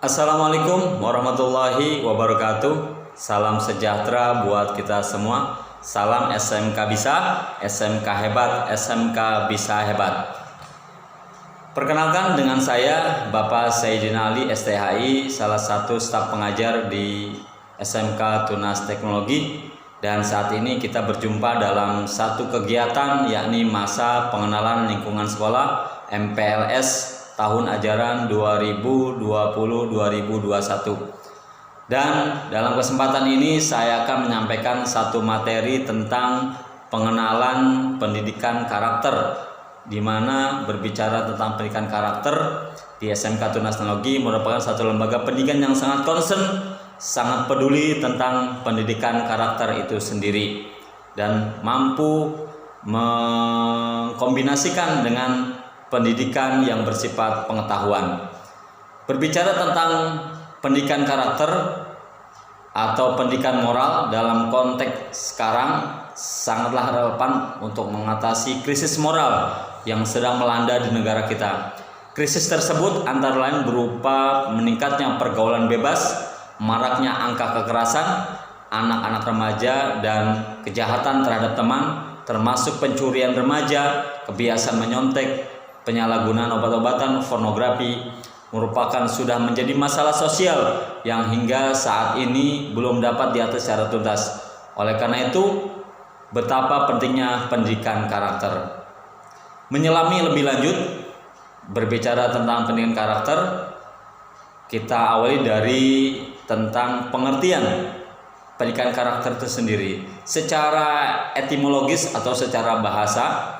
Assalamualaikum warahmatullahi wabarakatuh. Salam sejahtera buat kita semua. Salam SMK Bisa, SMK Hebat, SMK Bisa Hebat. Perkenalkan, dengan saya Bapak Sayyidina Ali STHI, salah satu staf pengajar di SMK Tunas Teknologi. Dan saat ini kita berjumpa dalam satu kegiatan, yakni masa pengenalan lingkungan sekolah MPLS tahun ajaran 2020-2021. Dan dalam kesempatan ini saya akan menyampaikan satu materi tentang pengenalan pendidikan karakter, di mana berbicara tentang pendidikan karakter di SMK Tunas Teknologi merupakan satu lembaga pendidikan yang sangat concern, sangat peduli tentang pendidikan karakter itu sendiri, dan mampu mengkombinasikan dengan pendidikan yang bersifat pengetahuan. Berbicara tentang pendidikan karakter atau pendidikan moral dalam konteks sekarang sangatlah relevan untuk mengatasi krisis moral yang sedang melanda di negara kita. Krisis tersebut antara lain berupa meningkatnya pergaulan bebas, maraknya angka kekerasan anak-anak remaja dan kejahatan terhadap teman, termasuk pencurian remaja, kebiasaan menyontek, penyalahgunaan obat-obatan, pornografi merupakan sudah menjadi masalah sosial yang hingga saat ini belum dapat diatur secara tuntas. Oleh karena itu, betapa pentingnya pendidikan karakter. Menyelami lebih lanjut, berbicara tentang pendidikan karakter, kita awali dari tentang pengertian pendidikan karakter itu sendiri. Secara etimologis atau secara bahasa,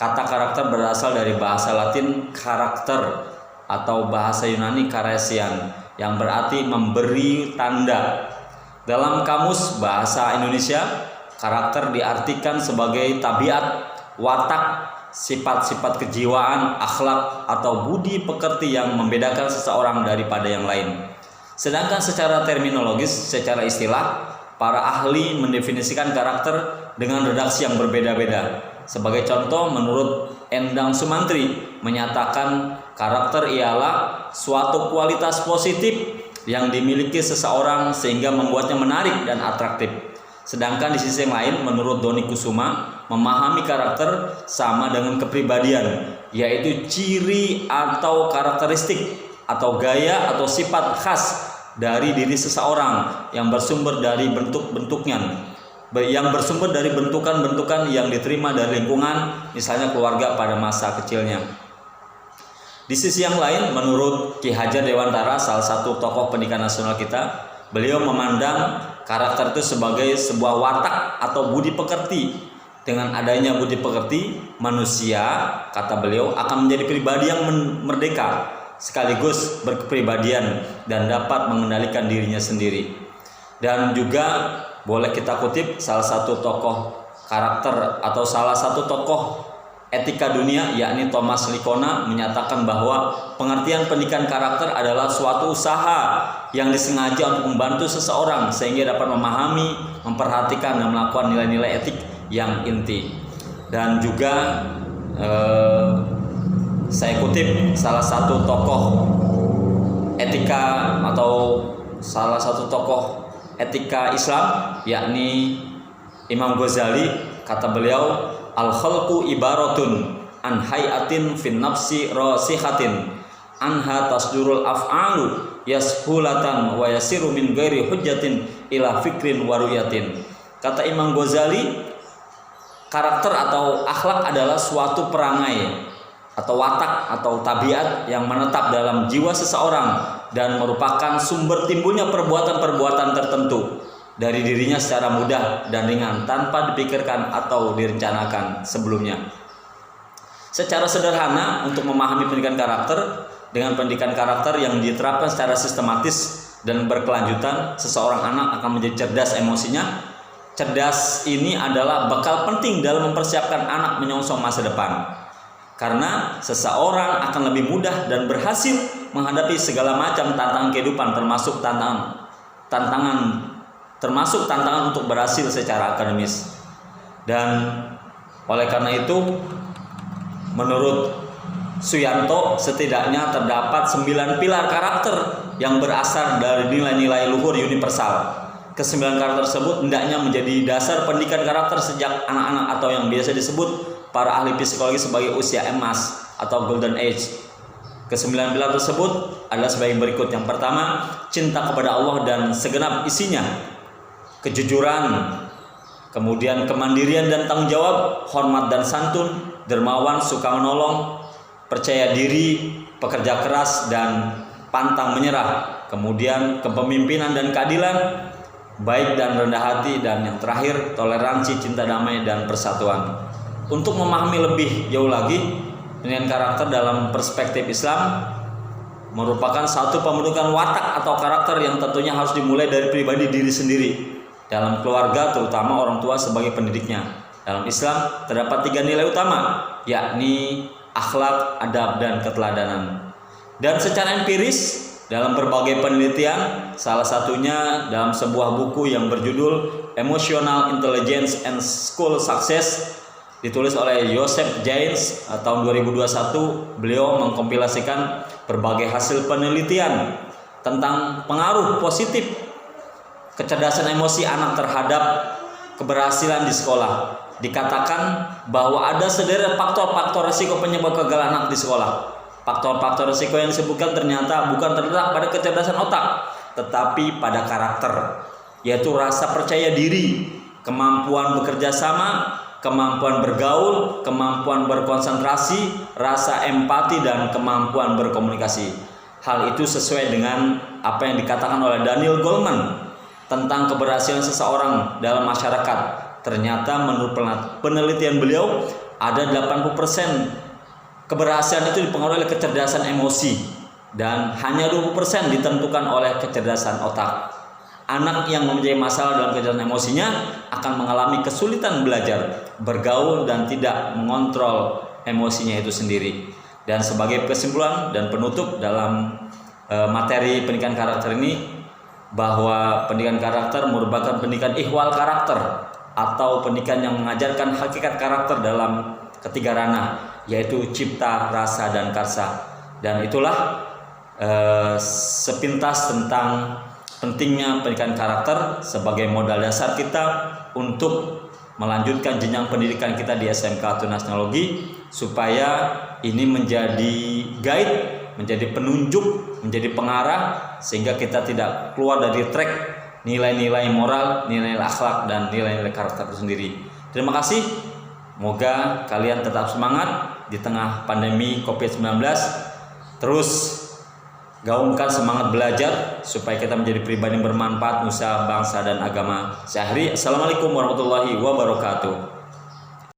kata karakter berasal dari bahasa Latin karakter atau bahasa Yunani karesian, yang berarti memberi tanda. Dalam kamus bahasa Indonesia, karakter diartikan sebagai tabiat, watak, sifat-sifat kejiwaan, akhlak atau budi pekerti yang membedakan seseorang daripada yang lain. Sedangkan secara terminologis, secara istilah, para ahli mendefinisikan karakter dengan redaksi yang berbeda-beda. Sebagai contoh, menurut Endang Sumantri menyatakan karakter ialah suatu kualitas positif yang dimiliki seseorang sehingga membuatnya menarik dan atraktif. Sedangkan di sisi yang lain, menurut Doni Kusuma, memahami karakter sama dengan kepribadian, yaitu ciri atau karakteristik atau gaya atau sifat khas dari diri seseorang yang bersumber dari bentukan-bentukan yang diterima dari lingkungan, misalnya keluarga pada masa kecilnya. Di sisi yang lain, menurut Ki Hajar Dewantara, salah satu tokoh pendidikan nasional kita, beliau memandang karakter itu sebagai sebuah watak atau budi pekerti. Dengan adanya budi pekerti, manusia, kata beliau, akan menjadi pribadi yang merdeka, sekaligus berkepribadian dan dapat mengendalikan dirinya sendiri. Dan juga boleh kita kutip salah satu tokoh karakter atau salah satu tokoh etika dunia, yakni Thomas Likona, menyatakan bahwa pengertian pendidikan karakter adalah suatu usaha yang disengaja untuk membantu seseorang sehingga dapat memahami, memperhatikan dan melakukan nilai-nilai etik yang inti. Dan juga saya kutip salah satu tokoh etika atau salah satu tokoh etika Islam, yakni Imam Ghazali, kata beliau, al-khalqu ibaratun an hayatin fin nafsi rasihatin anha tasdurul af'alu yashulatan wa yasiru min ghairi hujjatin ila fikrin wa ru'yatin. Kata Imam Ghazali, karakter atau akhlak adalah suatu perangai atau watak atau tabiat yang menetap dalam jiwa seseorang dan merupakan sumber timbulnya perbuatan-perbuatan tertentu dari dirinya secara mudah dan ringan tanpa dipikirkan atau direncanakan sebelumnya. Secara sederhana, untuk memahami pendidikan karakter, dengan pendidikan karakter yang diterapkan secara sistematis dan berkelanjutan, seseorang anak akan menjadi cerdas emosinya. Cerdas ini adalah bekal penting dalam mempersiapkan anak menyongsong masa depan. Karena seseorang akan lebih mudah dan berhasil menghadapi segala macam tantangan kehidupan, termasuk tantangan untuk berhasil secara akademis. Dan oleh karena itu, menurut Suyanto, setidaknya terdapat 9 pilar karakter yang berasal dari nilai-nilai luhur universal. Kesembilan karakter tersebut hendaknya menjadi dasar pendidikan karakter sejak anak-anak atau yang biasa disebut para ahli psikologi sebagai usia emas atau golden age. Kesembilan pilar tersebut adalah sebagai berikut. Yang pertama, cinta kepada Allah dan segenap isinya, kejujuran, kemudian kemandirian dan tanggung jawab, hormat dan santun, dermawan, suka menolong, percaya diri, pekerja keras dan pantang menyerah, kemudian kepemimpinan dan keadilan, baik dan rendah hati, dan yang terakhir toleransi, cinta damai dan persatuan. Untuk memahami lebih jauh lagi, pendidikan karakter dalam perspektif Islam merupakan satu pembentukan watak atau karakter yang tentunya harus dimulai dari pribadi diri sendiri, dalam keluarga terutama orang tua sebagai pendidiknya. Dalam Islam terdapat 3 nilai utama, yakni akhlak, adab, dan keteladanan. Dan secara empiris dalam berbagai penelitian, salah satunya dalam sebuah buku yang berjudul Emotional Intelligence and School Success ditulis oleh Joseph Jaynes tahun 2021, beliau mengkompilasikan berbagai hasil penelitian tentang pengaruh positif kecerdasan emosi anak terhadap keberhasilan di sekolah. Dikatakan bahwa ada sederet faktor-faktor risiko penyebab kegagalan anak di sekolah. Faktor-faktor risiko yang disebutkan ternyata bukan terletak pada kecerdasan otak, tetapi pada karakter, yaitu rasa percaya diri, kemampuan bekerja sama, kemampuan bergaul, kemampuan berkonsentrasi, rasa empati, dan kemampuan berkomunikasi. Hal itu sesuai dengan apa yang dikatakan oleh Daniel Goleman tentang keberhasilan seseorang dalam masyarakat. Ternyata menurut penelitian beliau ada 80% keberhasilan itu dipengaruhi oleh kecerdasan emosi dan hanya 20% ditentukan oleh kecerdasan otak. Anak yang mempunyai masalah dalam kecerdasan emosinya akan mengalami kesulitan belajar, bergaul, dan tidak mengontrol emosinya itu sendiri. Dan sebagai kesimpulan dan penutup dalam materi pendidikan karakter ini, bahwa pendidikan karakter merupakan pendidikan ihwal karakter atau pendidikan yang mengajarkan hakikat karakter dalam ketiga ranah, yaitu cipta, rasa, dan karsa. Dan itulah sepintas tentang pentingnya pendidikan karakter sebagai modal dasar kita untuk melanjutkan jenjang pendidikan kita di SMK Tunas Teknologi, supaya ini menjadi guide, menjadi penunjuk, menjadi pengarah, sehingga kita tidak keluar dari track nilai-nilai moral, nilai-nilai akhlak, dan nilai-nilai karakter itu sendiri. Terima kasih. Semoga kalian tetap semangat di tengah pandemi COVID-19. Terus gaungkan semangat belajar supaya kita menjadi pribadi yang bermanfaat, nusa, bangsa, dan agama. Saya akhiri. Assalamualaikum warahmatullahi wabarakatuh.